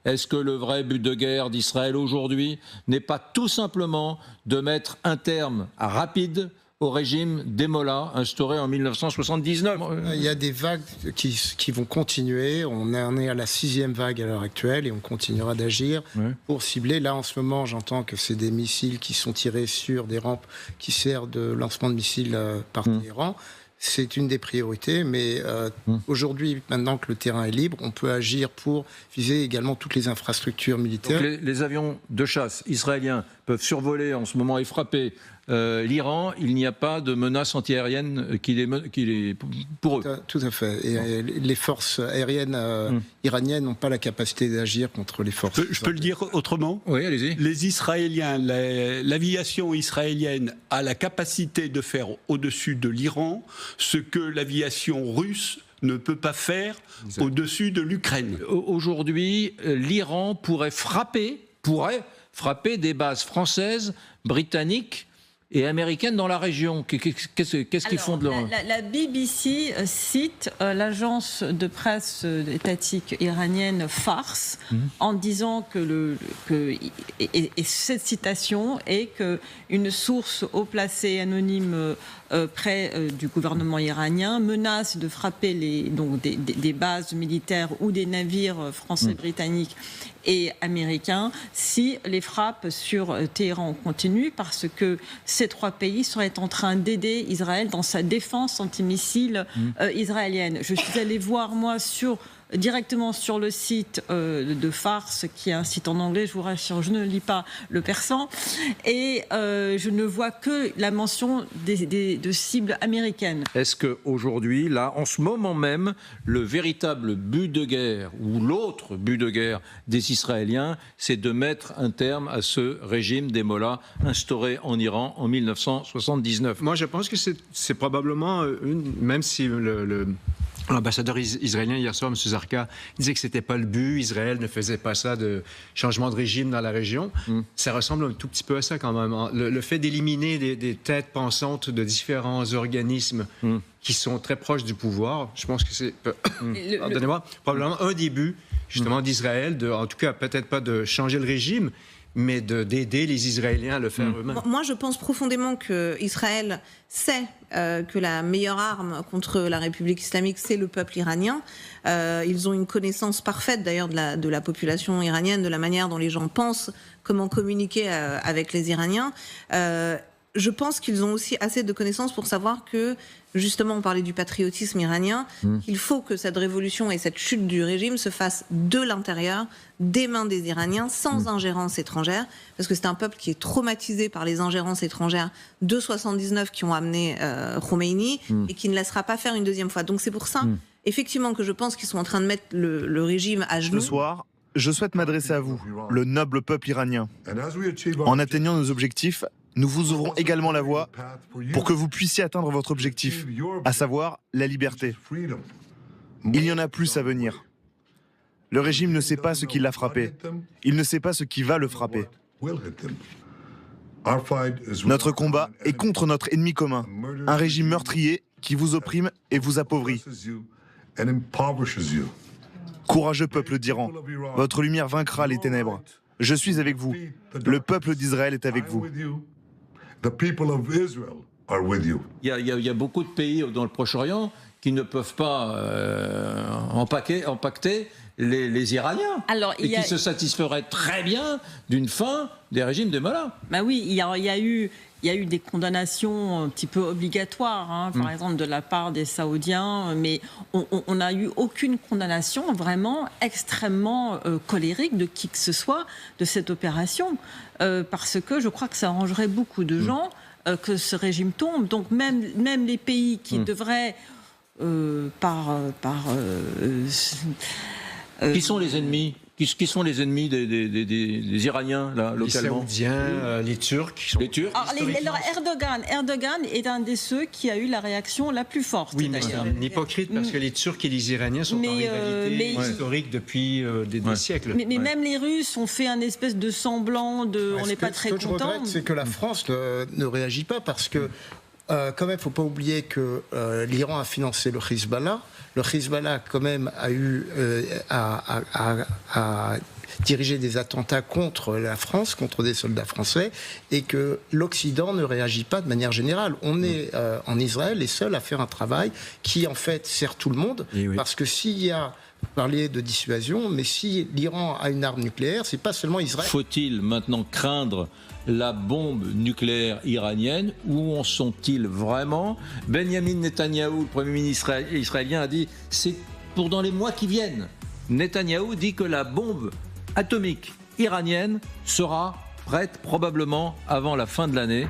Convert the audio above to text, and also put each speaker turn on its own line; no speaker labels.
Est-ce que le vrai but de guerre d'Israël aujourd'hui n'est pas tout simplement de mettre un terme rapide au régime des Mollahs instauré en 1979?
Il y a des vagues qui vont continuer. On en est à la 6e vague à l'heure actuelle et on continuera d'agir pour cibler. Là, en ce moment, j'entends que c'est des missiles qui sont tirés sur des rampes qui servent de lancement de missiles par Téhéran. C'est une des priorités, mais aujourd'hui, maintenant que le terrain est libre, on peut agir pour viser également toutes les infrastructures militaires.
Donc les avions de chasse israéliens peuvent survoler en ce moment et frapper l'Iran. Il n'y a pas de menace antiaérienne pour eux.
Tout à fait. Et les forces aériennes iraniennes n'ont pas la capacité d'agir contre les forces.
Je peux le dire autrement ?
Oui, allez-y.
Les Israéliens, l'aviation israélienne a la capacité de faire au-dessus de l'Iran ce que l'aviation russe ne peut pas faire au-dessus de l'Ukraine.
Aujourd'hui, l'Iran pourrait frapper des bases françaises, britanniques et américaines dans la région. Qu'est-ce qu'ils font de leur...
La BBC cite l'agence de presse étatique iranienne Fars en disant et cette citation est qu'une source haut placée anonyme près du gouvernement iranien menace de frapper des bases militaires ou des navires français, britanniques et américains si les frappes sur Téhéran continuent, parce que ces trois pays seraient en train d'aider Israël dans sa défense antimissile israélienne. Je suis allée voir, moi, directement sur le site de Fars, qui est un site en anglais, je vous rassure, je ne lis pas le persan, et je ne vois que la mention de cibles américaines.
Est-ce qu'aujourd'hui, là, en ce moment même, le véritable but de guerre, ou l'autre but de guerre des Israéliens, c'est de mettre un terme à ce régime des Mollahs instauré en Iran en 1979?
Moi, je pense que c'est probablement même si l'ambassadeur israélien hier soir, M. Zarka, disait que c'était pas le but, Israël ne faisait pas ça de changement de régime dans la région. Ça ressemble un tout petit peu à ça quand même. Le fait d'éliminer des têtes pensantes de différents organismes qui sont très proches du pouvoir, je pense que c'est, pardonnez-moi, probablement un des buts justement d'Israël, en tout cas peut-être pas de changer le régime, mais d'aider les Israéliens à le faire eux-mêmes.
Moi, je pense profondément qu'Israël sait que la meilleure arme contre la République islamique, c'est le peuple iranien. Ils ont une connaissance parfaite, d'ailleurs, de la population iranienne, de la manière dont les gens pensent, comment communiquer avec les Iraniens. Je pense qu'ils ont aussi assez de connaissances pour savoir que, justement, on parlait du patriotisme iranien, qu'il faut que cette révolution et cette chute du régime se fassent de l'intérieur, des mains des Iraniens, sans ingérence étrangère, parce que c'est un peuple qui est traumatisé par les ingérences étrangères de 79 qui ont amené Khomeini et qui ne laissera pas faire une deuxième fois. Donc c'est pour ça, effectivement, que je pense qu'ils sont en train de mettre le régime à genoux.
Ce soir, je souhaite m'adresser à vous, le noble peuple iranien. En atteignant nos objectifs, nous vous ouvrons également la voie pour que vous puissiez atteindre votre objectif, à savoir la liberté. Il y en a plus à venir. Le régime ne sait pas ce qui l'a frappé. Il ne sait pas ce qui va le frapper. Notre combat est contre notre ennemi commun, un régime meurtrier qui vous opprime et vous appauvrit. Courageux peuple d'Iran, votre lumière vaincra les ténèbres. Je suis avec vous. Le peuple d'Israël est avec vous.
Il y a beaucoup de pays dans le Proche-Orient qui ne peuvent pas impacter les Iraniens, qui se satisferaient très bien d'une fin des régimes des Mollahs.
Bah oui, il y a eu des condamnations un petit peu obligatoires, par exemple de la part des Saoudiens, mais on n'a eu aucune condamnation vraiment extrêmement colérique de qui que ce soit de cette opération, parce que je crois que ça arrangerait beaucoup de gens que ce régime tombe. Donc même les pays qui devraient
Qui sont les ennemis ? Qui sont les ennemis des Iraniens, là, localement ?
Les Saoudiens, les Turcs.
Les Turcs.
Alors Erdogan est un de ceux qui a eu la réaction la plus forte.
Oui, mais c'est un hypocrite parce que les Turcs et les Iraniens sont en rivalité historique depuis des siècles.
Mais même les Russes ont fait un espèce de semblant on n'est pas très contents.
Ce que je regrette, c'est que la France ne réagit pas, parce que quand même, il ne faut pas oublier que l'Iran a financé le Hezbollah. le Hezbollah quand même a dirigé des attentats contre la France, contre des soldats français, et que l'Occident ne réagit pas de manière générale. On est en Israël les seuls à faire un travail qui en fait sert tout le monde, parce que s'il y a parler de dissuasion, mais si l'Iran a une arme nucléaire, c'est pas seulement Israël.
Faut-il maintenant craindre la bombe nucléaire iranienne? Où en sont-ils vraiment? Benjamin Netanyahou, le Premier ministre israélien, a dit c'est pour dans les mois qui viennent. Netanyahou dit que la bombe atomique iranienne sera prête probablement avant la fin de l'année.